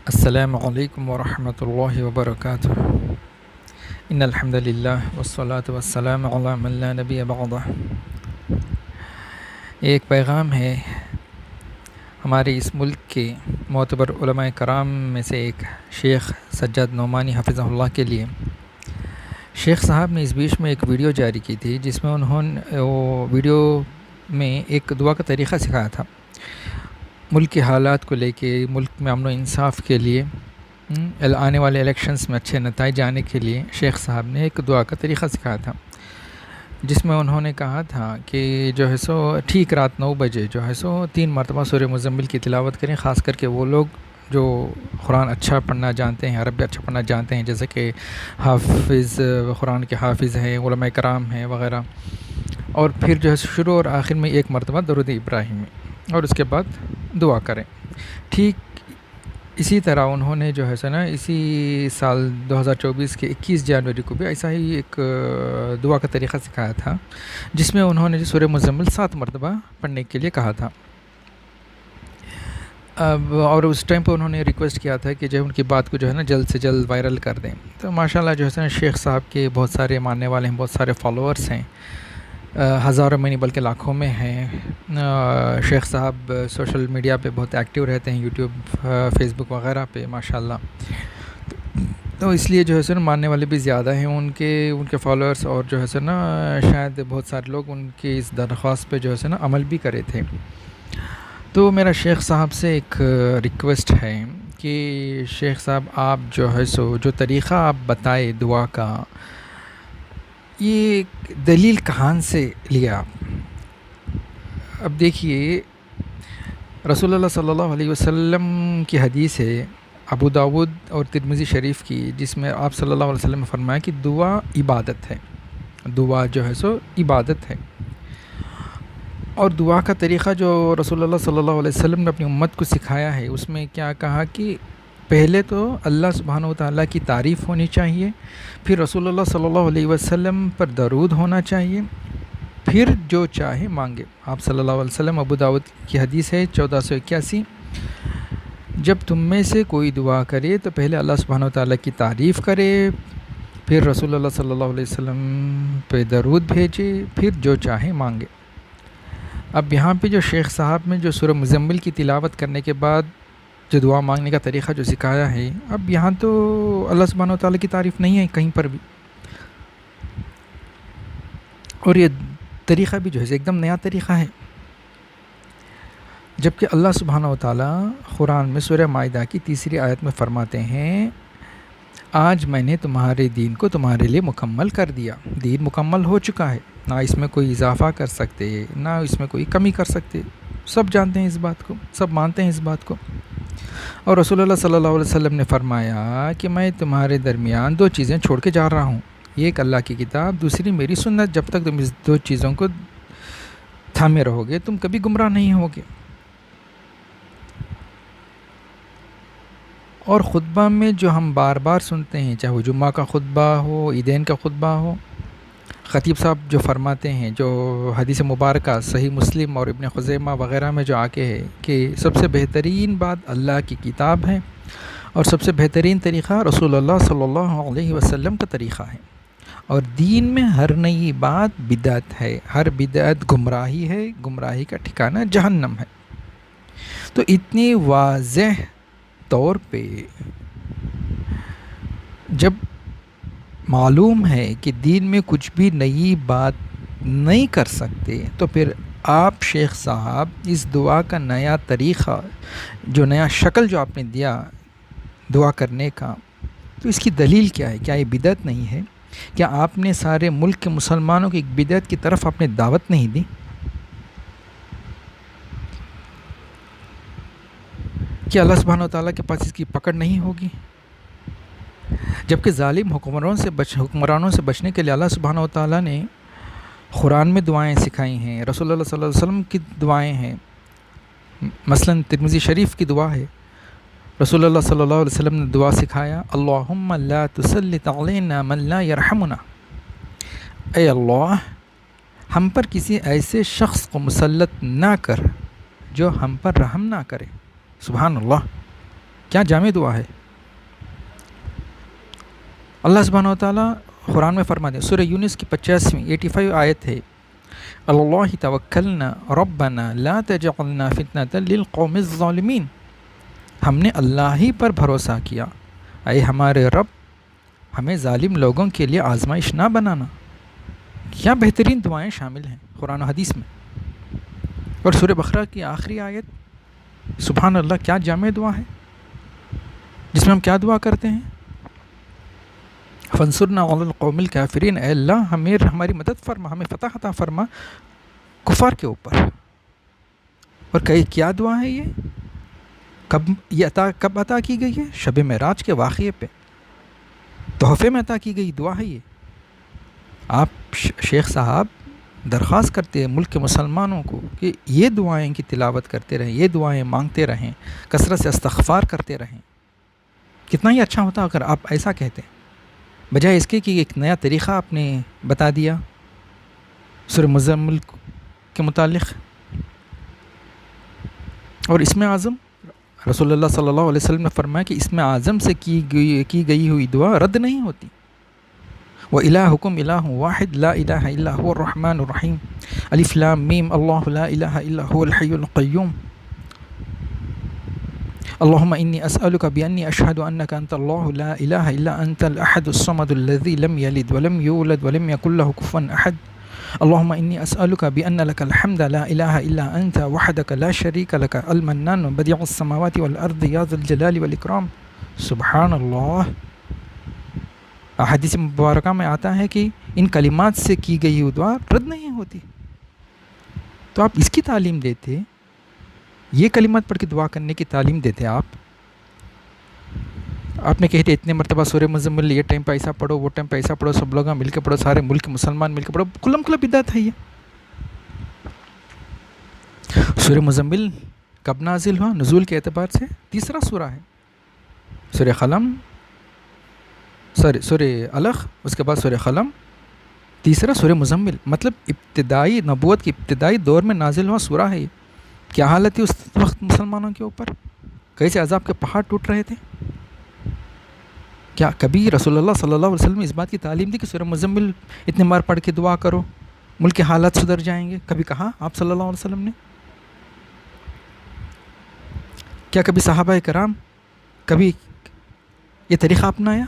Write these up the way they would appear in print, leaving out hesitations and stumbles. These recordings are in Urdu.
السلام علیکم ورحمۃ اللہ وبرکاتہ۔ ان الحمد للہ والصلاة والسلام علی من لا نبی بعدہ۔ ایک پیغام ہے ہمارے اس ملک کے معتبر علماء کرام میں سے ایک شیخ سجاد نعمانی حفظہ اللہ کے لیے۔ شیخ صاحب نے اس بیچ میں ایک ویڈیو جاری کی تھی جس میں انہوں نے وہ ویڈیو میں ایک دعا کا طریقہ سکھایا تھا۔ ملک کے حالات کو لے کے، ملک میں امن و انصاف کے لیے، آنے والے الیکشنز میں اچھے نتائج آنے کے لیے شیخ صاحب نے ایک دعا کا طریقہ سکھایا تھا، جس میں انہوں نے کہا تھا کہ جو ہے سو ٹھیک رات 9 بجے جو ہے سو 3 مرتبہ سورہ مزمل کی تلاوت کریں، خاص کر کے وہ لوگ جو قرآن اچھا پڑھنا جانتے ہیں، عربی اچھا پڑھنا جانتے ہیں، جیسے کہ حافظ، قرآن کے حافظ ہیں، علماء کرام ہیں وغیرہ، اور پھر جو ہے شروع اور آخر میں 1 مرتبہ درود ابراہیمی، اور اس کے بعد دعا کریں۔ ٹھیک اسی طرح انہوں نے جو ہے سو نا اسی سال 2024 کے 21 جنوری کو بھی ایسا ہی ایک دعا کا طریقہ سکھایا تھا، جس میں انہوں نے سورہ مزمل 7 مرتبہ پڑھنے کے لیے کہا تھا۔ اور اس ٹائم پہ انہوں نے ریکویسٹ کیا تھا کہ جو ان کی بات کو جو ہے نا جلد سے جلد وائرل کر دیں۔ تو ماشاءاللہ جو ہے نا شیخ صاحب کے بہت سارے ماننے والے ہیں، بہت سارے فالوورس ہیں، ہزاروں میں نہیں بلکہ لاکھوں میں ہیں۔ شیخ صاحب سوشل میڈیا پہ بہت ایکٹیو رہتے ہیں، یوٹیوب، فیس بک وغیرہ پہ ماشاءاللہ۔ تو اس لیے جو ہے سو نا ماننے والے بھی زیادہ ہیں ان کے فالوورس، اور جو ہے سو نا شاید بہت سارے لوگ ان کی اس درخواست پہ جو ہے سو نا عمل بھی کرے تھے۔ تو میرا شیخ صاحب سے ایک ریکویسٹ ہے کہ شیخ صاحب آپ جو ہے سو جو طریقہ آپ بتائے دعا کا، یہ دلیل کہاں سے لیا آپ؟ اب دیکھیے، رسول اللہ صلی اللہ علیہ وسلم کی حدیث ہے ابو داود اور ترمذی شریف کی، جس میں آپ صلی اللہ علیہ وسلم نے فرمایا کہ دعا عبادت ہے، دعا جو ہے سو عبادت ہے۔ اور دعا کا طریقہ جو رسول اللہ صلی اللہ علیہ وسلم نے اپنی امت کو سکھایا ہے، اس میں کیا کہا کہ پہلے تو اللہ سبحانہ و تعالیٰ کی تعریف ہونی چاہیے، پھر رسول اللہ صلی اللہ علیہ وسلم پر درود ہونا چاہیے، پھر جو چاہے مانگے۔ آپ صلی اللہ علیہ وسلم، ابو داود کی حدیث ہے 1481، جب تم میں سے کوئی دعا کرے تو پہلے اللہ سبحانہ و تعالیٰ کی تعریف کرے، پھر رسول اللہ صلی اللہ علیہ وسلم پہ درود بھیجے، پھر جو چاہے مانگے۔ اب یہاں پہ جو شیخ صاحب نے جو سورہ مزمل کی تلاوت کرنے کے بعد جو دعا مانگنے کا طریقہ جو سکھایا ہے، اب یہاں تو اللہ سبحانہ و تعالیٰ کی تعریف نہیں ہے کہیں پر بھی، اور یہ طریقہ بھی جو ہے ایک دم نیا طریقہ ہے، جبکہ اللہ سبحانہ و تعالیٰ قرآن میں سورہ مائدہ کی 3 آیت میں فرماتے ہیں، آج میں نے تمہارے دین کو تمہارے لیے مکمل کر دیا، دین مکمل ہو چکا ہے، نہ اس میں کوئی اضافہ کر سکتے، نہ اس میں کوئی کمی کر سکتے، سب جانتے ہیں اس بات کو، سب مانتے ہیں اس بات کو۔ اور رسول اللہ صلی اللہ علیہ وسلم نے فرمایا کہ میں تمہارے درمیان 2 چیزیں چھوڑ کے جا رہا ہوں، ایک اللہ کی کتاب، دوسری میری سنت، جب تک تم اس 2 چیزوں کو تھامے رہو گے تم کبھی گمراہ نہیں ہوگے۔ اور خطبہ میں جو ہم بار بار سنتے ہیں، چاہے وہ جمعہ کا خطبہ ہو، عیدین کا خطبہ ہو، خطیب صاحب جو فرماتے ہیں، جو حدیث مبارکہ صحیح مسلم اور ابن خزیمہ وغیرہ میں جو آکے ہے کہ سب سے بہترین بات اللہ کی کتاب ہے، اور سب سے بہترین طریقہ رسول اللہ صلی اللہ علیہ وسلم کا طریقہ ہے، اور دین میں ہر نئی بات بدعت ہے، ہر بدعت گمراہی ہے، گمراہی کا ٹھکانہ جہنم ہے۔ تو اتنی واضح طور پہ جب معلوم ہے کہ دین میں کچھ بھی نئی بات نہیں کر سکتے، تو پھر آپ شیخ صاحب اس دعا کا نیا طریقہ، جو نیا شکل جو آپ نے دیا دعا کرنے کا، تو اس کی دلیل کیا ہے؟ کیا یہ بدعت نہیں ہے؟ کیا آپ نے سارے ملک کے مسلمانوں کی ایک بدعت کی طرف آپ نے دعوت نہیں دی؟ کیا اللہ سبحانہ و تعالیٰ کے پاس اس کی پکڑ نہیں ہوگی؟ جبکہ ظالم حکمرانوں سے بچنے کے لیے اللہ سبحانہ و تعالیٰ نے قرآن میں دعائیں سکھائی ہیں، رسول اللہ صلی اللہ علیہ وسلم کی دعائیں ہیں، مثلاً ترمذی شریف کی دعا ہے، رسول اللہ صلی اللہ علیہ وسلم نے دعا سکھایا، اللہم لا تسلط علینا من لا یرحمنا، اے اللہ ہم پر کسی ایسے شخص کو مسلط نہ کر جو ہم پر رحم نہ کرے۔ سبحان اللہ۔ کیا جامع دعا ہے. اللہ سبحانہ و تعالیٰ قرآن میں فرماتے ہیں، سورہ یونس کی 85 آیت ہے، اللہ توکلنا ربنا لا تجعلنا فتنة للقوم الظالمین. ہم نے اللہ ہی پر بھروسہ کیا، اے ہمارے رب ہمیں ظالم لوگوں کے لیے آزمائش نہ بنانا. کیا بہترین دعائیں شامل ہیں قرآن و حدیث میں. اور سورہ بقرہ کی آخری آیت، سبحان اللہ، کیا جامع دعا ہے، جس میں ہم کیا دعا کرتے ہیں، فانصرنا علی القوم الکافرین، اے اللہ ہماری مدد فرما، ہمیں فتح عطا فرما کفار کے اوپر. اور کیا دعا ہے یہ، کب عطا کی گئی ہے؟ شب معراج کے واقعے پہ تحفے میں عطا کی گئی دعا ہے یہ. آپ شیخ صاحب درخواست کرتے ہیں ملک کے مسلمانوں کو کہ یہ دعائیں کی تلاوت کرتے رہیں، یہ دعائیں مانگتے رہیں، کثرت سے استغفار کرتے رہیں. کتنا ہی اچھا ہوتا اگر آپ ایسا کہتے ہیں، بجائے اس کے کہ ایک نیا طریقہ آپ نے بتا دیا سورہ مزمل کے متعلق. اور اسم اعظم، رسول اللہ صلی اللہ علیہ وسلم نے فرمایا کہ اسم اعظم سے کی گئی ہوئی دعا رد نہیں ہوتی. وَإِلَٰهُكُمْ إِلَٰهٌ وَاحِدٌ لَا إِلَٰهَ إِلَّا هُوَ الرَّحْمَٰنُ الرَّحِيمُ الف لام میم اللہ لا الہ الا هو الحی القیوم. اللهم إني أسألك بأني أشهد أنك أنت الله لا إله إلا أنت الأحد الصمد الذي لم يلد ولم يولد ولم يكن له كفوا أحد. اللهم إني أسألك بأن لك الحمد لا إله إلا أنت وحدك لا شريك لك المنان بديع السماوات والأرض يا ذا الجلال والإكرام. سبحان اللہ. احادیث مبارکہ میں آتا ہے کہ ان کلمات سے کی گئی دعا رد نہیں ہوتی. تو آپ اس کی تعلیم دیتے، یہ کلمات پڑھ کے دعا کرنے کی تعلیم دیتے. آپ نے کہتے اتنے مرتبہ سورہ مزمل، یہ ٹائم پہ ایسا پڑھو، وہ ٹائم پہ ایسا پڑھو، سب لوگ مل کے پڑھو، سارے ملک مسلمان مل کے پڑھو. کلم کلا بدعت ہے یہ. سورہ مزمل کب نازل ہوا؟ نزول کے اعتبار سے تیسرا سورہ ہے. سورہ قلم، سورہ علق، اس کے بعد سورہ قلم، تیسرا سورہ مزمل. مطلب ابتدائی نبوت کی ابتدائی دور میں نازل ہوا سورہ ہے. کیا حالت تھی اس وقت مسلمانوں کے اوپر؟ کیسے عذاب کے پہاڑ ٹوٹ رہے تھے. کیا کبھی رسول اللہ صلی اللہ علیہ وسلم نے اس بات کی تعلیم دی کہ سورہ مزمل اتنے بار پڑھ کے دعا کرو ملک کے حالات سدھر جائیں گے؟ کبھی کہا آپ صلی اللہ علیہ وسلم نے؟ کیا کبھی صحابہ کرام کبھی یہ طریقہ اپنایا؟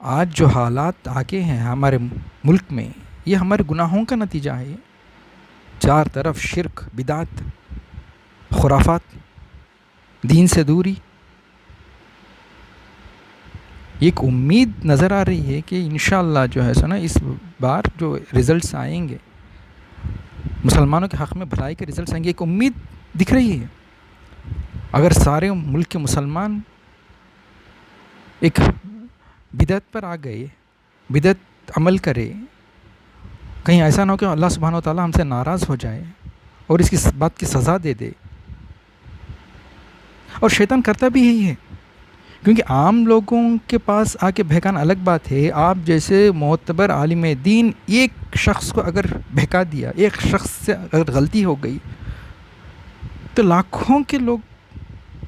آج جو حالات آگے ہیں ہمارے ملک میں، یہ ہمارے گناہوں کا نتیجہ ہے. چار طرف شرک، بدعت، خرافات، دین سے دوری. ایک امید نظر آ رہی ہے کہ انشاءاللہ جو ہے سنا اس بار جو رزلٹس آئیں گے مسلمانوں کے حق میں بھلائی کے رزلٹس آئیں گے، ایک امید دکھ رہی ہے. اگر سارے ملک کے مسلمان ایک بدعت پر آ گئے، بدعت عمل کرے، کہیں ایسا نہ ہو کہ اللہ سبحانہ و تعالیٰ ہم سے ناراض ہو جائے اور اس کی بات کی سزا دے دے. اور شیطان کرتا بھی یہی ہے، کیونکہ عام لوگوں کے پاس آ کے بہکانا الگ بات ہے. آپ جیسے معتبر عالم دین ایک شخص کو اگر بہکا دیا، ایک شخص سے اگر غلطی ہو گئی تو لاکھوں کے لوگ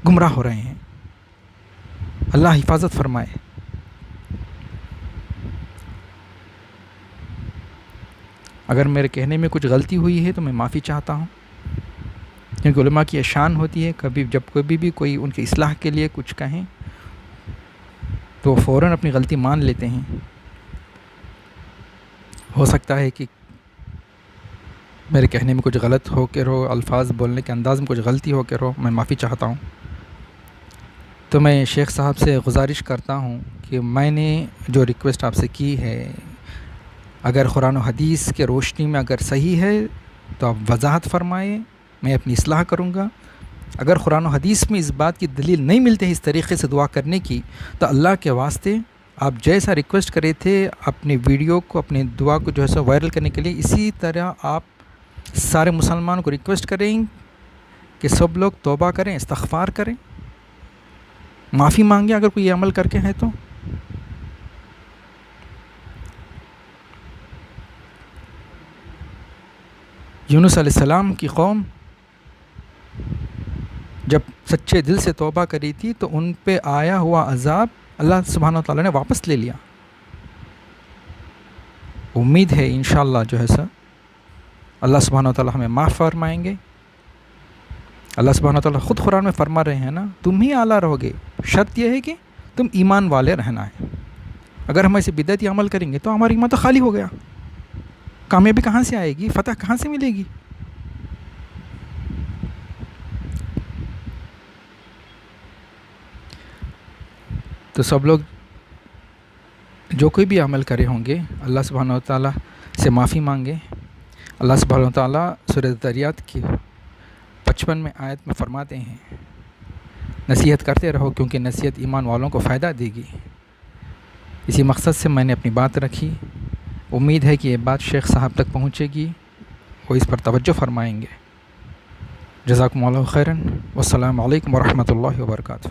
گمراہ ہو رہے ہیں. اللہ حفاظت فرمائے. اگر میرے کہنے میں کچھ غلطی ہوئی ہے تو میں معافی چاہتا ہوں، کیونکہ علماء کی شان ہوتی ہے کبھی بھی کوئی ان کی اصلاح کے لیے کچھ کہیں تو فوراً اپنی غلطی مان لیتے ہیں. ہو سکتا ہے کہ میرے کہنے میں کچھ غلط ہو کے رہو، الفاظ بولنے کے انداز میں کچھ غلطی ہو کے رہو، میں معافی چاہتا ہوں. تو میں شیخ صاحب سے گزارش کرتا ہوں کہ میں نے جو ریکویسٹ آپ سے کی ہے، اگر قرآن و حدیث کے روشنی میں اگر صحیح ہے تو آپ وضاحت فرمائیں، میں اپنی اصلاح کروں گا. اگر قرآن و حدیث میں اس بات کی دلیل نہیں ملتے اس طریقے سے دعا کرنے کی تو اللہ کے واسطے آپ جیسا ریکویسٹ کرے تھے اپنے ویڈیو کو، اپنی دعا کو جو ہے سو وائرل کرنے کے لیے، اسی طرح آپ سارے مسلمانوں کو ریکویسٹ کریں کہ سب لوگ توبہ کریں، استغفار کریں، معافی مانگیں اگر کوئی یہ عمل کر کے ہے تو. یونس علیہ السلام کی قوم جب سچے دل سے توبہ کری تھی تو ان پہ آیا ہوا عذاب اللہ سبحانہ و تعالیٰ نے واپس لے لیا. امید ہے انشاءاللہ جو ہے سر اللہ سبحانہ و تعالیٰ ہمیں معاف فرمائیں گے. اللہ سبحانہ و تعالیٰ خود قرآن میں فرما رہے ہیں نا، تم ہی اعلیٰ رہو گے، شرط یہ ہے کہ تم ایمان والے رہنا ہے. اگر ہم ایسے بدعتی عمل کریں گے تو ہماری ایمان تو خالی ہو گیا، کامیابی کہاں سے آئے گی، فتح کہاں سے ملے گی؟ تو سب لوگ جو کوئی بھی عمل کرے ہوں گے اللہ سبحانہ و تعالیٰ سے معافی مانگے. اللہ سبحانہ و تعالیٰ سورۃ الذاریات کی 55 میں آیت میں فرماتے ہیں نصیحت کرتے رہو کیونکہ نصیحت ایمان والوں کو فائدہ دے گی. اسی مقصد سے میں نے اپنی بات رکھی. امید ہے کہ یہ بات شیخ صاحب تک پہنچے گی، وہ اس پر توجہ فرمائیں گے. جزاکم اللہ خیراً، والسلام علیکم ورحمۃ اللہ وبرکاتہ.